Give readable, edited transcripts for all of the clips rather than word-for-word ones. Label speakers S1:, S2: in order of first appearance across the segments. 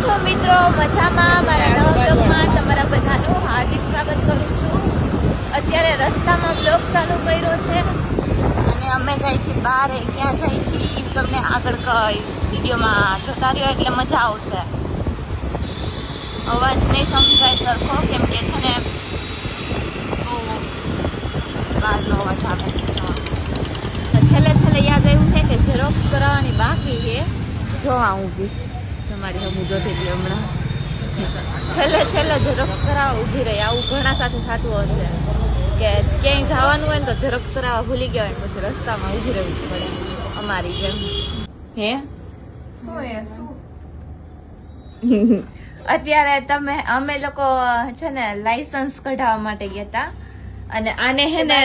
S1: છો મિત્રો? મજામાં? મારા નવા બ્લોગમાં તમારા બધાનું હાર્દિક સ્વાગત કરું છું. અત્યારે રસ્તામાં બ્લોગ ચાલુ કર્યો છે અને અમે જાય છીએ બહાર. ક્યાં જાય છીએ એ તમને આગળ કહીશ. વિડીયોમાં જોતા રહ્યો એટલે મજા આવશે. અવાજ નહીં સંભળાય સરખો કેમ કે છે ને બહુ બહારનો અવાજ આવે છે. છેલ્લે યાદ આવ્યું છે કે ઝેરોક્સ કરાવવાની બાકી છે. જોવા ઊભી તમારી હમું જોતી હતી હમણાં. છેલ્લે ઝેરોક્સ કરાવવા ઊભી રહી. આવું ઘણા સાથે થતું હશે કે ક્યાંય જવાનું હોય ને તો ઝેરોક્સ કરાવવા ભૂલી ગયા હોય પછી રસ્તામાં ઊભી રહેવું પડે અમારી જેમ. હે અત્યારે અમે લોકો છે ને લાયસન્સ કઢાવવા માટે ગયા હતા અને આને હે ને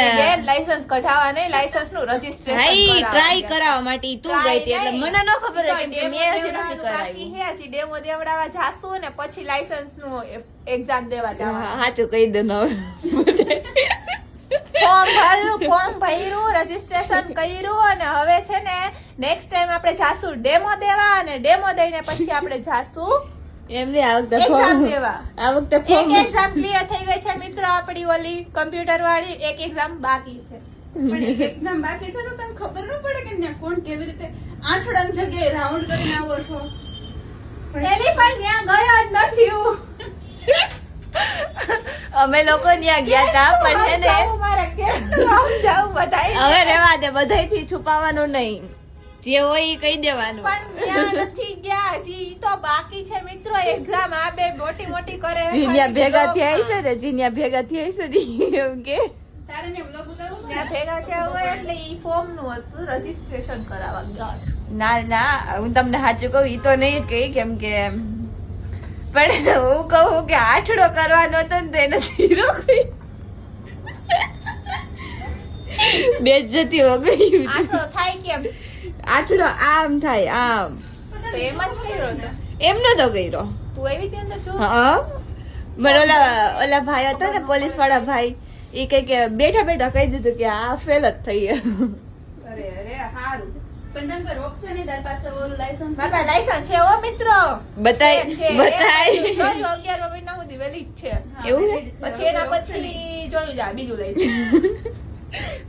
S2: લાયસન્સ કઢાવવા નહીં, લાયસન્સ નું રજીસ્ટ્રેશન
S1: ટ્રાય કરાવવા માટે તું ગઈ હતી એટલે મને ન ખબર હતી કે મેં હજી નથી કરાવી.
S2: હજી ડેમો દેવડાવવા જાશું ને પછી લાયસન્સ નું એક્ઝામ દેવા જવાનું.
S1: સાચું કહી દે ને
S2: ફોર્મ ભર્યું, રજીસ્ટ્રેશન કર્યું અને હવે છે ને નેક્સ્ટ ટાઈમ આપણે જાશું ડેમો દેવા અને ડેમો દઈને પછી આપણે જાશું
S1: એમને આ વખતે
S2: એક્ઝામ દેવા.
S1: આ વખતે
S2: એક એક્ઝામ ક્લિયર થઈ ગઈ છે મિત્રો આપણી ઓલી કમ્પ્યુટર વાળી. એક એક્ઝામ બાકી છે.
S3: પણ એક એક્ઝામ બાકી છે તો તમને ખબર ન પડે કે ત્યાં કોણ કેવી રીતે આઠડાની જગ્યાએ રાઉન્ડ કરીને આવો છો.
S2: પેલી પણ ત્યાં ગયો જ નથી હું.
S1: અમે લોકો ત્યાં ગયા હતા પણ હે ને
S2: મારે કેમ જાવું બધાય.
S1: હવે રેવા દે, બધાયથી છુપાવવાનું નહીં. જે હોય એ કહી દેવાનું.
S2: પણ ત્યાં નથી ગયા હજી. ઈ તો બાકી છે મિત્રો એક્ઝામ. આ બે મોટી કરે
S1: જીનિયા ભેગા થયા છે ને, જીનિયા ભેગા થયા છે ને એમ કે
S3: તારે ને વ્લોગ ઉતારવું પડે.
S2: ત્યાં ભેગા થયા હોય એટલે ઈ ફોર્મ નું હતું, રજીસ્ટ્રેશન કરાવવા ગયા.
S1: ના હું તમને સાચું કહું ઈ તો નહીં જ કહી કેમ કે પણ હું કહું કે આઠડો કરવાનો હતો ને તો એને ધીરો કહી બેઇજ્જતી હો ગઈ.
S2: આટલો થાય કેમ?
S1: આઠડો આમ થાય આમ.
S2: તો એમ જ કર્યો ને.
S1: એમનો તો કર્યો.
S2: તું એવી ત્યાં અંદર જો.
S1: હા મને ઓલા ભાઈ હતા ને પોલીસ વાળા ભાઈ એ કઈ કે બેઠા કહી દીધું કે આ ફેલ જ થઈ.
S3: અરે હારું. પણ તને કોઈ રોકશે નહીં તાર પાસે ઓલું લાયસન્સ.
S2: બાબા લાયસન્સ છે હો મિત્રો.
S1: બતાય
S2: 11 મહિના સુધી વેલિડ છે.
S1: એવું છે?
S2: પછી એના પછી જોયું જા બીજું લઈશ.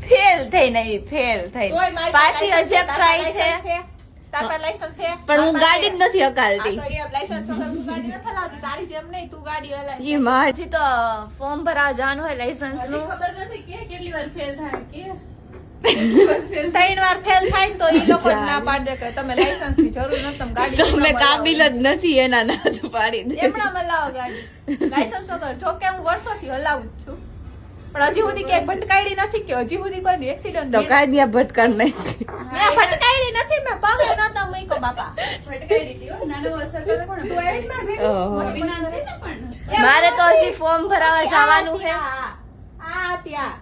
S1: ફેલ થઈ નહીં ફેલ થઈ
S2: તોય મારી
S1: પાછી
S2: પાસે
S1: હજી ટ્રાય છે
S2: તાર પાસે લાયસન્સ છે?
S1: પણ હું ગાડી જ નથી
S2: આ
S1: હકાલતી.
S2: તો એ લાયસન્સ વગર તું ગાડી નથી હલાવતી. તારી જેમ નહીં, તું ગાડી હલાવી.
S1: ઈ માં હજી તો ફોર્મ ભરાવા જવાનું હોય લાયસન્સ
S3: હજી
S1: નું.
S3: ખબર નથી કે કેટલી વાર ફેલ થાય કે
S2: 3 વાર ફેલ થાય ને તો ઈ લોકો ના પાડ દે કે તમે લાયસન્સ ની જરૂર નથી, તમે ગાડી
S1: તમે કાબિલ જ નથી એના ના જ પાડી દે.
S2: એમણા હલાવો ગાડી લાયસન્સ વગર. જો કે હું વર્ષોથી હલાવું જ છું પણ હજી સુધી ક્યાંય ભટકાયડી નથી કે હજી સુધી કોઈ એક્સિડન્ટ
S1: તો કાઢ્યા ભટકાર નહીં.
S2: ભટકાયડી નથી. મેં પગ નતો મૂક્યો બાપા.
S3: ભટકાઈ દીધી હો. નાનું સર્કલ કોણ તું આવી જ માર ભેગી.
S1: ઓહો.
S3: વિના નથી ને પણ
S1: મારે તો હજી ફોર્મ ભરાવા જવાનું છે.
S2: આ ત્યાં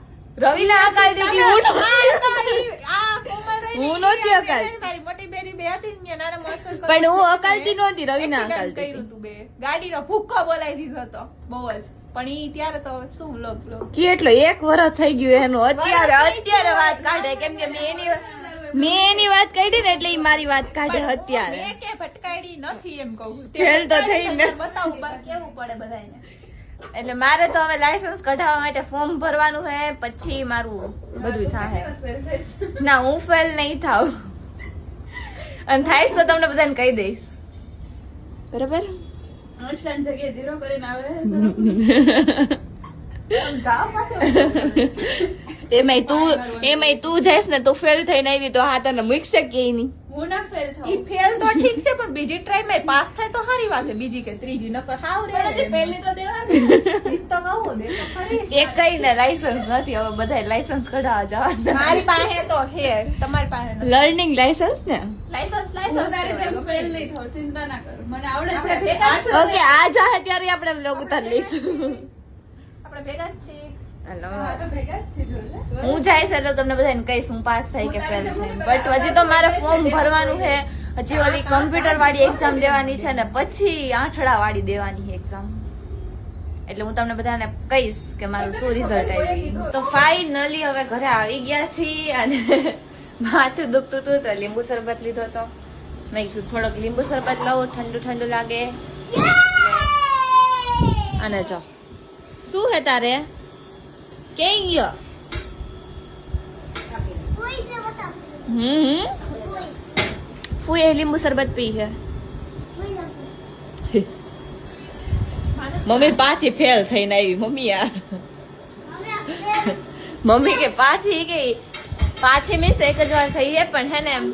S1: રવિના હકાલ દીધી હું
S2: આ કોમલ રહી
S1: હું નહોતી હકાલતી.
S2: મારી મોટી બેની બે હતી ને નાના મોસર
S1: પણ હું હકાલતી નહોતી, રવિના હકાલતી
S2: કર્યું તું બે. ગાડીનો ભૂક્કો બોલાવી દીધો હતો બહુ જ. પણ ઈ ત્યારે તો શું બ્લોગ
S1: કેટલો 1 વર્ષ થઈ ગયું એનું. અત્યારે વાત કાઢે કેમ કે મેં એની વાત કાઢી ને એટલે ઈ મારી વાત કાઢે અત્યારે.
S2: મેં કે ભટકાયડી નથી એમ કહું.
S1: ફેલ તો થઈ ને.
S2: બતાવું પર કેવું પડે બધાને.
S1: એટલે મારે તો હવે લાયસન્સ કઢાવવા માટે ફોર્મ ભરવાનું છે પછી મારું બધું થાય.
S3: ફેલ થઈશ.
S1: ના હું ફેલ નહીં થાવ અને થાઈશ તો તમને બધાને કહી દઈશ બરાબર.
S3: આઠડાની જગ્યાએ ઝીરો કરીને આવે
S2: ગાવ પાસે
S1: એમાંય તું જઈશ ને તું ફેલ થઈને આવી તો હા તને મૂકશે કે નહીં.
S3: હું ના ફેલ થાઉં.
S2: ઈ ફેલ તો ઠીક છે પણ બીજી ટ્રાય માં પાસ થાય તો સારી વાત છે. બીજી કે ત્રીજી નકર હાવ રે.
S3: પણ હજી પહેલી તો દેવાની.
S2: ઈ તો કહું દે તો ખરી.
S1: એક કઈ ને લાયસન્સ નથી હવે બધા લાયસન્સ કઢાવવા જવાના.
S2: મારી પાસે તો હે, તમારી પાસે નથી.
S1: લર્નિંગ લાયસન્સ ને.
S2: લાયસન્સ
S3: હું તારી જેમ
S2: લાયસન્સ
S3: ફેલ નહીં થાઉં. ચિંતા ના કર. મને આવડે
S2: આપણે
S3: છે.
S2: ભેગા જ છીએ.
S1: ઓકે આ જાહે ત્યારે આપણે વ્લોગ ઉતાર લઈશું.
S2: આપણે ભેગા જ છીએ.
S1: હાલો.
S3: હા, તો ભેગા જ છે જોજે.
S1: હું જઈશ એટલે તમને બધાને કહીશ હું પાસ થઈ કે ફેલ થઈ. બટ હજી તો મારે ફોર્મ ભરવાનું છે. હજી ઓલી કમ્પ્યુટર વાળી એક્ઝામ દેવાની છે ને પછી આઠડા વાળી દેવાની છે એક્ઝામ. એટલે હું તમને બધાને કહીશ કે મારું શું રિઝલ્ટ આવ્યું. તો ફાઇનલી હવે ઘરે આવી ગયા છીએ અને માથું દુખતું હતું તો લીંબુ શરબત લીધો હતો. મેં કીધું થોડોક લીંબુ શરબત લઉં, ઠંડુ ઠંડુ લાગે અને જો શું હે તારે કે ગયો ફૂઈ લીંબુ શરબત પી છે મમ્મી પાછી ફેલ થઈને આવી મમ્મી યાર મમ્મી કે પાછી મીન્સ એક જ વાર થઈ છે પણ હે ને એમ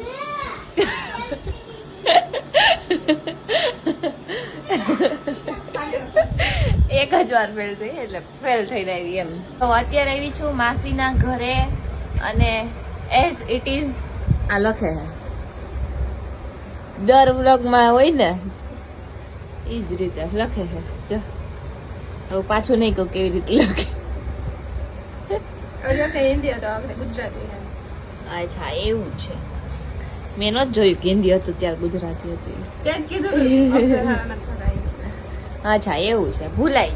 S1: એક જ વાર ફેલ થઈ એટલે ફેલ થઈને આવી એમ તો અત્યારે આવી છું માસીના ઘરે અને એઝ ઇટ ઇઝ આ લખે છે દર વ્લોગમાં હોય ને એ જ રીતે લખે છે જો હવે પાછું નહીં કહું કેવી રીતે લખે
S3: હિન્દી હતો આપણે ગુજરાતી
S1: અચ્છા એવું છે મેં નહોતું જોયું કે હિન્દી હતું ત્યારે ગુજરાતી હતું એ.
S3: ત્યાં જ કીધું હતું, અક્ષર હારા નથી થતા.
S1: અચ્છા એવું છે ભૂલાઈ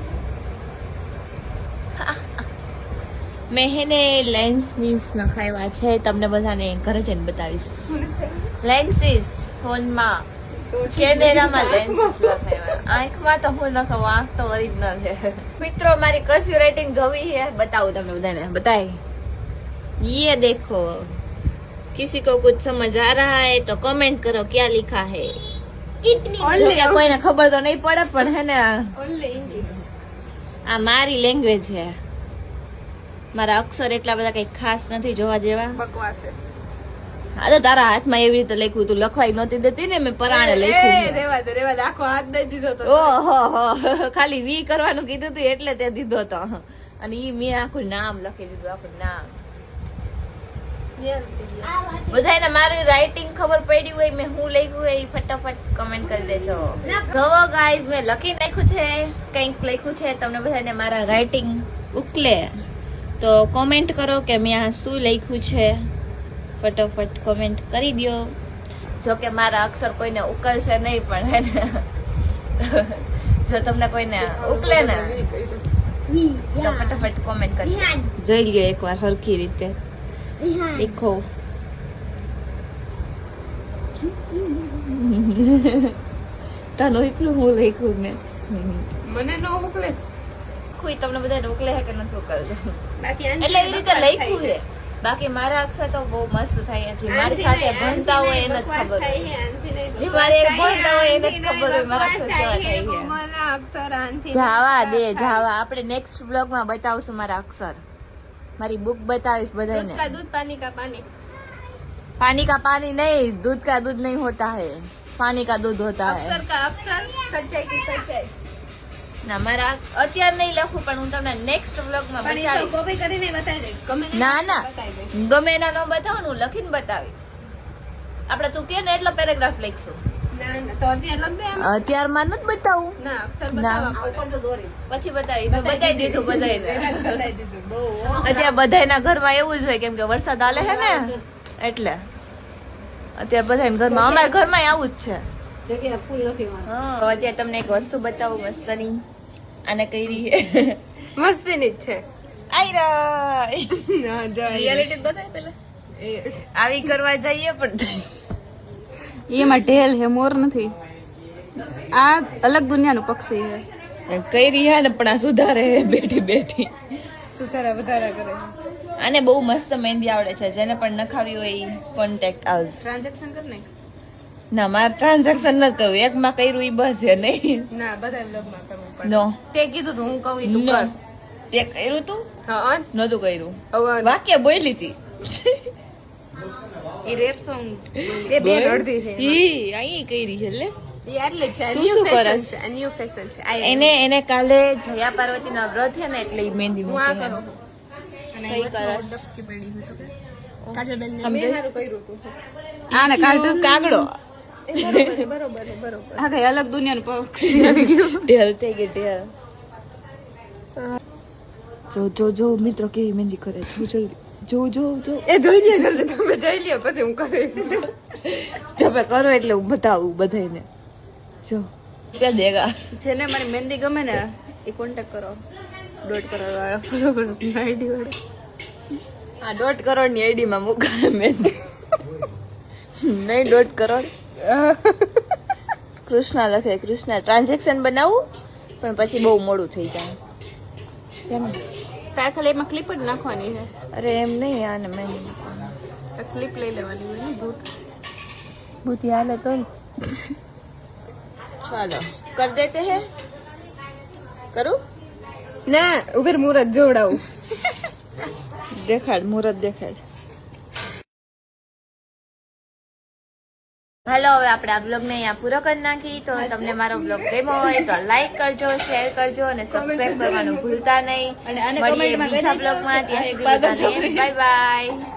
S1: મેં હેને લેન્સ મીન્સ નખાવ્યા છે તમને બધાને ઘરે જઈને બતાવીશ લેન્સીસ ફોનમાં કેમેરામાં લેન્સીસ લખાવ્યા આંખમાં તો હું નખાવું આંખ તો ઓરિજિનલ છે મિત્રો મારી કર્સિવ રાઇટિંગ જોવી है बताऊं તમને બધાને बताए ये देखो किसी को कुछ समझ आ रहा है तो कमेंट करो क्या लिखा है जो कि કોઈને ખબર તો નહીં પડે પણ હે ને
S3: ઓનલી ઇંગ્લિશ.
S1: આ મારી લેંગ્વેજ છે મારા અક્ષર એટલા બધા કઈ ખાસ નથી જોવા જેવા
S3: બકવાસ છે.
S1: આ તો તારા હાથમાં એવી રીતે લખ્યું તું લખવાઈ નહોતી દેતી ને મેં પરાણે લખ્યું
S3: રેવા દે આખો હાથ દઈ દીધો તો.
S1: ઓહો ખાલી વી કરવાનું કીધું તું એટલે તે દીધો તો અને ઈ મેં આખું નામ લખી દીધું આખું નામ બધાને મારી રાઇટિંગ ખબર પડી હોય મેં હું લખ્યું હોય ઈ ફટાફટ કમેન્ટ કરી દેજો જોવો ગાઈઝ મેં લખી નાખ્યું છે કંઈક લખ્યું છે તમને બધાને મારા રાઇટિંગ ઉકલે તો કોમેન્ટ કરો કે મેં આ શું લખ્યું છે ફટાફટ કોમેન્ટ કરી દો જો કે મારા અક્ષર કોઈને ઉકલશે નહીં પણ હે ને જો તમને કોઈને ઉકલે ને તો ફટાફટ કોમેન્ટ કરી જોઈ લ્યો એકવાર હરખી રીતે દેખો તને એટલું હું લખ્યું મેં
S3: મને નો મોકલે.
S1: કોઈ તમને બધાને ઉકલે છે કે નથી ઉકલતો
S3: બાકી
S1: એટલે એવી રીતે લખ્યું છે બાકી મારા અક્ષર તો બહુ મસ્ત થાય છે મારી સાથે ભણતા હોય એને જ ખબર હોય જે મારે એક ભણતા હોય એને જ ખબર હોય મારા અક્ષર કેવા થાય છે જાવા દે જાવા આપણે નેક્સ્ટ બ્લોગમાં બતાવશું મારા અક્ષર મારી બુક બતાવીશ બધાને
S3: दूध पानी का पानी.
S1: पानी का पानी नहीं दूध का दूध नहीं होता है पानी का दूध होता है
S3: अक्षर का अक्षर, सच्चाई की सच्चाई.
S1: ના મારા અત્યારે નહીં લખું પણ હું તમને નેક્સ્ટ બ્લોગમાં
S3: પણ એ તો
S1: બતાવીશ
S3: કોપી કરીને બતાવી દે. ગમે તે
S1: ના ના
S3: બતાવી દે.
S1: ગમે એના ન બતાવું હું લખીને બતાવીશ આપણે તું કે ને એટલો પેરેગ્રાફ લખશું
S3: ના ના તો અત્યારે લખ દે એમ.
S1: અત્યારમાં નથી બતાવું
S3: ના અક્ષર
S1: ના.
S3: બતાવવા પડે.
S1: પછી બતાવી દીધું બધાને
S3: પહેલા જ બતાવી દીધું. બહુ હો.
S1: અત્યારે બધાના ઘરમાં એવું જ હોય કેમ કે વરસાદ આલે છે ને એટલે અત્યારે બધાના ઘરમાં અમારા ઘરમાં આવું જ છે હા અત્યારે તમને એક વસ્તુ બતાવું મસ્તની આને કઈ રહી
S3: મસ્તીની જ છે.
S1: આયરા
S3: રિયાલિટી બતાવી પહેલા.
S1: આવી કરવા જઈએ પણ
S3: એમાં ઢેલ હે મોર નથી. આ અલગ દુનિયાનું પક્ષી છે.
S1: કઈ રહ્યા ને પણ આ સુધારે હે બેઠી બેઠી
S3: સુધારા વધારા કરે.
S1: આને બહુ મસ્ત મહેંદી આવડે છે જેને પણ નખાવી હોય કોન્ટેક્ટ આવશે
S3: ટ્રાન્ઝેક્શન કર નાખ.
S1: ના મારે ટ્રાન્ઝેક્શન નથી કરવું એકમાં કર્યું ઈ બસ છે નહીં
S3: ના બધા વ્લોગમાં કરવું પડે.
S1: નો
S3: તે કીધું તું હું કહું ઈ તું કર.
S1: તે કર્યું તું
S3: હા
S1: નતું કર્યું
S3: હવે
S1: વાક્ય બોલી હતી
S3: ઈ રેપ સોંગ એ બે અડધી છે.
S1: ઈ આઈ કરી છે લે
S3: ઈ આટલે જ છે.
S1: તું
S3: ન્યુ
S1: શું
S3: ફેશન
S1: કરસ?
S3: છે. ન્યુ ફેશન છે.
S1: એને કાલે જયા પાર્વતીના વ્રત છે ને એટલે ઈ મહેંદી
S3: હું
S1: મૂકે
S3: આ
S1: છે.
S3: કરું. અને
S1: કઈ
S3: વચમાં
S1: કરસ?
S3: ડબકી પડી હોય તો કે. કાજલબેન ને
S1: સમજાય?
S3: મેં હારું કર્યું તું.
S1: આને કાઢું કાગડો
S3: બરોબર આ કઈ અલગ દુનિયાનું પક્ષી આવી ગયું.
S1: ઢેલ થઈ ગઈ ઢેલ જો જો મિત્રો કેવી મહેંદી કરે જો જલ્દી જો
S3: એ જોઈ લ્યો જલ્દી તમે જોઈ લ્યો પછી હું કરીશ.
S1: તમે કરો એટલે હું બતાવું બધાને જો ક્યાં દેગા
S3: જેને મારી મહેંદી ગમે ને એ કોન્ટેક્ટ કરો. 1.5 કરોડ વાળા બરોબર આઈડી વાળા.
S1: આ 1.5 કરોડની આઈડી માં મુકાય મહેંદી નહીં 1.5 કરોડ કૃષ્ણા લખે કૃષ્ણા ટ્રાન્ઝેક્શન બનાવું પણ પછી બહુ મોડું થઈ જાય કેમ
S3: તારે ખાલી એમાં ક્લિપ જ નાખવાની છે
S1: અરે એમ નહીં આને મેં
S3: ક્લિપ લઈ લેવાની હોય ને ભૂત
S2: ભૂતી હાલે તો
S1: ચાલો કર દેતે હે કરું
S3: ના ઉભેર મુહૂર્ત જોવડાવું
S1: દેખાડ મુહૂર્ત દેખાડ હાલો હવે આપણે આ બ્લોગ ને અહીંયા પૂરો કરી નાખી તો તમને મારો બ્લોગ ગમ્યો હોય તો લાઈક કરજો શેર કરજો અને સબસ્ક્રાઇબ કરવાનું ભૂલતા નહીં
S3: અને આને
S1: મળીએ
S3: comment માં
S1: બીજા
S3: કરી
S1: બ્લોગમાં ત્યાં
S3: એક
S1: સુધી
S3: પાગલ
S1: બાય બાય